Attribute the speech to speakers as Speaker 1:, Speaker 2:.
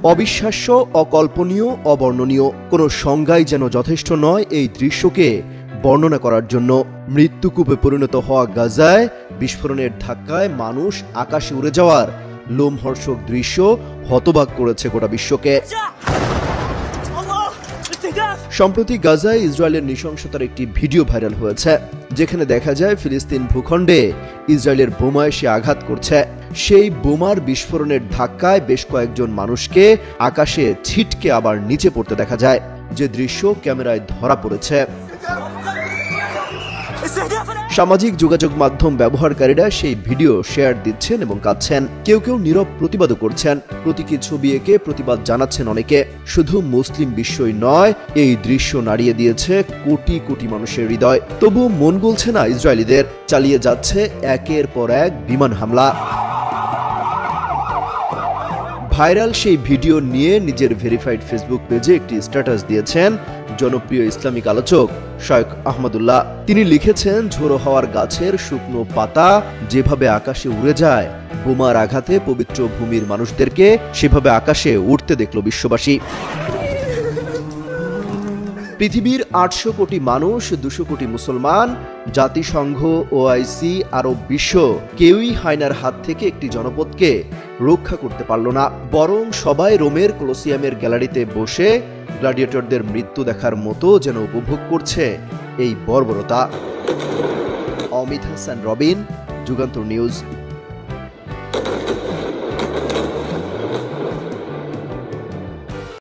Speaker 1: অবিশ্বাস্য, অকল্পনীয়, অবর্ণনীয়, কোনো সংজ্ঞাই যেন যথেষ্ট নয় এই দৃশ্যকে বর্ণনা করার জন্য। মৃত্যুকূপে পরিণত হওয়া গাজায় বিস্ফোরণের ধাক্কায় মানুষ আকাশে উড়ে যাওয়ার লোমহর্ষক দৃশ্য হতবাক করেছে গোটা বিশ্বকে। সম্প্রতি গাজায় ইসরায়েলের নৃশংসতার একটি ভিডিও ভাইরাল হয়েছে, যেখানে দেখা যায় ফিলিস্তিন ভূখণ্ডে ইসরায়েলের বোমা এসে আঘাত করছে। সেই বোমার বিস্ফোরণের ধাক্কায় বেশ কয়েকজন মানুষকে আকাশে ছিটকে আবার নিচে পড়তে দেখা যায়, যে দৃশ্য ক্যামেরায় ধরা পড়েছে। সামাজিক যোগাযোগ মাধ্যম ব্যবহারকারীরা সেই ভিডিও শেয়ার দিচ্ছেন এবং কাঁদছেন। কেউ কেউ নীরব প্রতিবাদও করছেন, প্রতীকী ছবি এঁকে প্রতিবাদ জানাচ্ছেন অনেকে। শুধু মুসলিম বিশ্বই নয়, এই দৃশ্য নাড়িয়ে দিয়েছে কোটি কোটি মানুষের হৃদয়। তবুও মন গলছে না ইসরায়েলিদের, চালিয়ে যাচ্ছে একের পর এক বিমান হামলা। ভাইরাল সেই ভিডিও নিয়ে নিজের ভেরিফাইড ফেসবুক পেজে একটি স্ট্যাটাস দিয়েছেন জনপ্রিয় ইসলামিক আলোচক শায়খ আহমদুল্লাহ। তিনি লিখেছেন, ঝোড়ো হওয়ার গাছের শুকনো পাতা যেভাবে আকাশে উড়ে যায়, বোমার আঘাতে পবিত্র ভূমির মানুষদেরকে সেভাবে আকাশে উঠতে দেখল বিশ্ববাসী। পৃথিবীর 800 কোটি মানুষ, 200 কোটি মুসলমান, জাতিসংঘ, ওআইসি, আরব বিশ্ব কেউই হায়নার হাত থেকে একটি জনপদকে রক্ষা করতে পারল না। বরং সবাই রোমের কলোসিয়ামের গ্যালারিতে বসে গ্ল্যাডিয়েটরদের মৃত্যু দেখার মতো যেন উপভোগ করছে এই বর্বরতা। অমিত হাসান রবিন, যুগান্তর নিউজ।